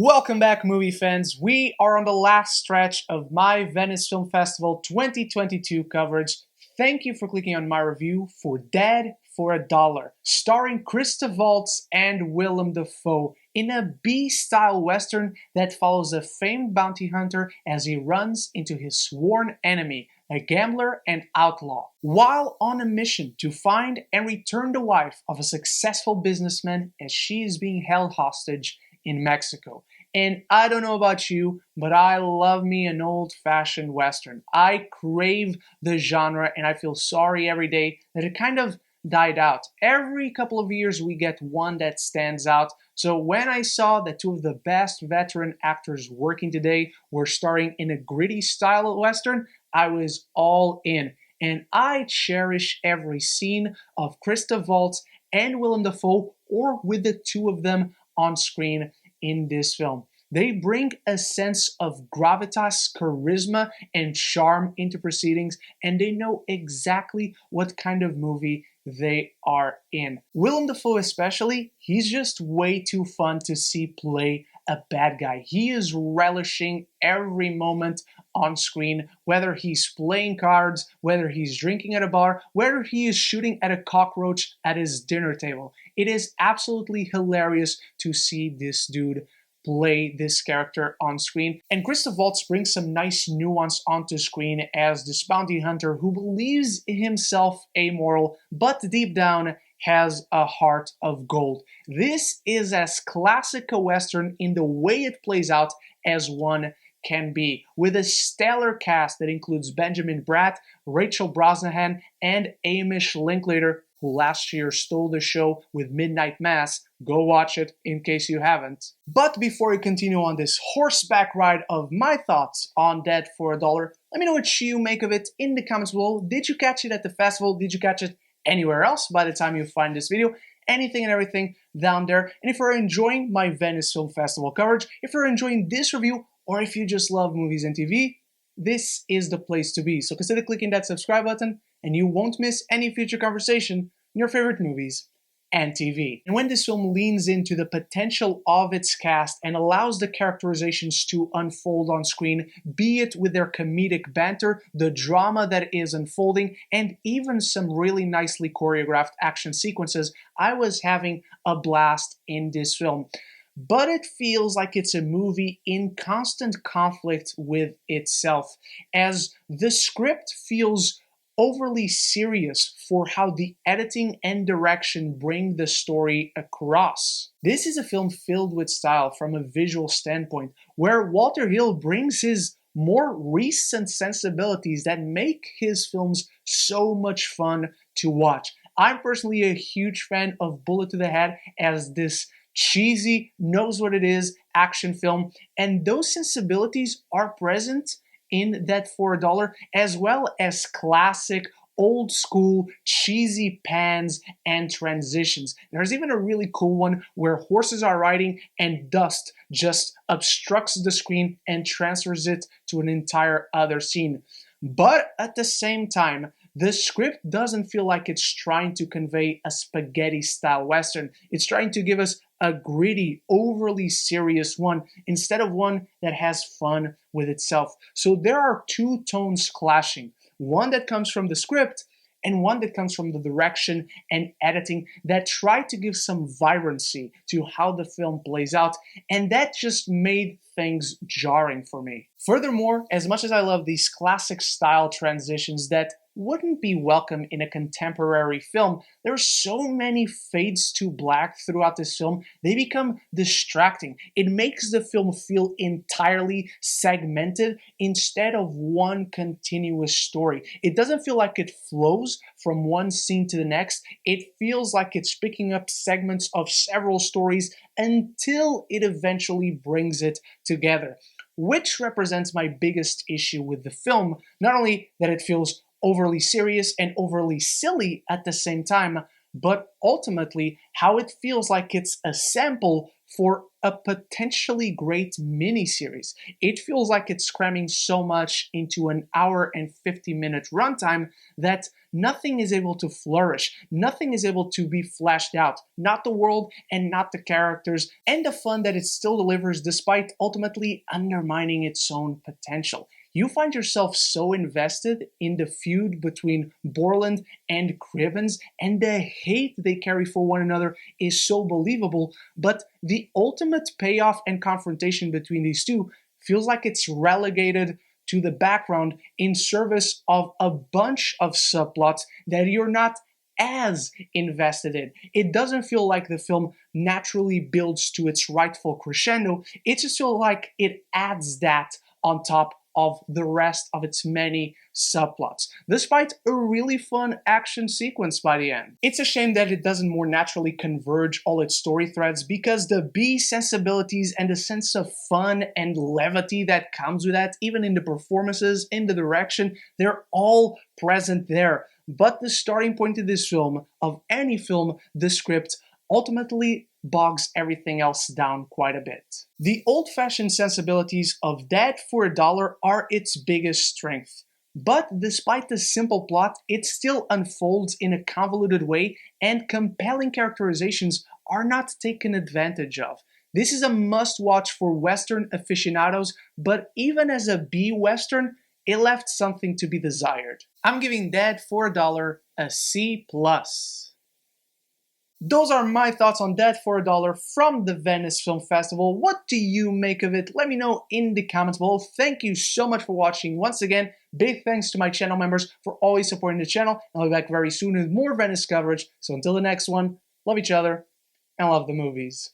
Welcome back, movie fans. We are on the last stretch of my Venice Film Festival 2022 coverage. Thank you for clicking on my review for Dead for a Dollar, starring Christoph Waltz and Willem Dafoe in a B-style western that follows a famed bounty hunter as he runs into his sworn enemy, a gambler and outlaw, while on a mission to find and return the wife of a successful businessman as she is being held hostage in Mexico. And I don't know about you, but I love me an old-fashioned western. I crave the genre, and I feel sorry every day that it kind of died out. Every couple of years we get one that stands out. So when I saw that two of the best veteran actors working today were starring in a gritty style of western, I was all in. And I cherish every scene of Christoph Waltz and Willem Dafoe, or with the two of them on screen in this film. They bring a sense of gravitas, charisma, and charm into proceedings, and they know exactly what kind of movie they are in. Willem Dafoe especially, he's just way too fun to see play a bad guy. He is relishing every moment on screen, whether he's playing cards, whether he's drinking at a bar, whether he is shooting at a cockroach at his dinner table. It is absolutely hilarious to see this dude play this character on screen. And Christoph Waltz brings some nice nuance onto screen as this bounty hunter who believes himself amoral, but deep down has a heart of gold. This is as classic a western in the way it plays out as one can be, with a stellar cast that includes Benjamin Bratt, Rachel Brosnahan, and Hamish Linklater, who last year stole the show with Midnight Mass. Go watch it in case you haven't. But before we continue on this horseback ride of my thoughts on Dead for a Dollar, let me know what you make of it in the comments below. Did you catch it at the festival? Did you catch it anywhere else by the time you find this video? Anything and everything down there. And if you're enjoying my Venice Film Festival coverage, if you're enjoying this review, or if you just love movies and TV, this is the place to be. So consider clicking that subscribe button and you won't miss any future conversation in your favorite movies and TV. And when this film leans into the potential of its cast and allows the characterizations to unfold on screen, be it with their comedic banter, the drama that is unfolding, and even some really nicely choreographed action sequences, I was having a blast in this film. But it feels like it's a movie in constant conflict with itself, as the script feels overly serious for how the editing and direction bring the story across. This is a film filled with style from a visual standpoint, where Walter Hill brings his more recent sensibilities that make his films so much fun to watch. I'm personally a huge fan of Bullet to the Head as this cheesy, knows what it is action film, and those sensibilities are present in Dead for a Dollar, as well as classic old school cheesy pans and transitions. There's even a really cool one where horses are riding and dust just obstructs the screen and transfers it to an entire other scene. But at the same time, the script doesn't feel like it's trying to convey a spaghetti-style western. It's trying to give us a gritty, overly serious one, instead of one that has fun with itself. So there are two tones clashing. One that comes from the script, and one that comes from the direction and editing that try to give some vibrancy to how the film plays out, and that just made things jarring for me. Furthermore, as much as I love these classic style transitions that wouldn't be welcome in a contemporary film, there are so many fades to black throughout this film, they become distracting. It makes the film feel entirely segmented instead of one continuous story. It doesn't feel like it flows from one scene to the next. It feels like it's picking up segments of several stories until it eventually brings it together, which represents my biggest issue with the film. Not only that it feels overly serious and overly silly at the same time, but ultimately how it feels like it's a sample for a potentially great miniseries. It feels like it's cramming so much into an hour and 50-minute runtime that nothing is able to flourish, nothing is able to be fleshed out, not the world and not the characters, and the fun that it still delivers despite ultimately undermining its own potential. You find yourself so invested in the feud between Borland and Cribbins, and the hate they carry for one another is so believable, but the ultimate payoff and confrontation between these two feels like it's relegated to the background in service of a bunch of subplots that you're not as invested in. It doesn't feel like the film naturally builds to its rightful crescendo. It just feels like it adds that on top of the rest of its many subplots, despite a really fun action sequence by the end. It's a shame that it doesn't more naturally converge all its story threads, because the B sensibilities and the sense of fun and levity that comes with that, even in the performances, in the direction, they're all present there. But the starting point of this film, of any film, the script, ultimately bogs everything else down quite a bit. The old-fashioned sensibilities of Dead for a Dollar are its biggest strength. But despite the simple plot, it still unfolds in a convoluted way, and compelling characterizations are not taken advantage of. This is a must-watch for Western aficionados, but even as a B-Western, it left something to be desired. I'm giving Dead for a Dollar a C+. Those are my thoughts on Dead for a Dollar from the Venice Film Festival. What do you make of it? Let me know in the comments below. Thank you so much for watching. Once again, big thanks to my channel members for always supporting the channel. I'll be back very soon with more Venice coverage. So until the next one, love each other and love the movies.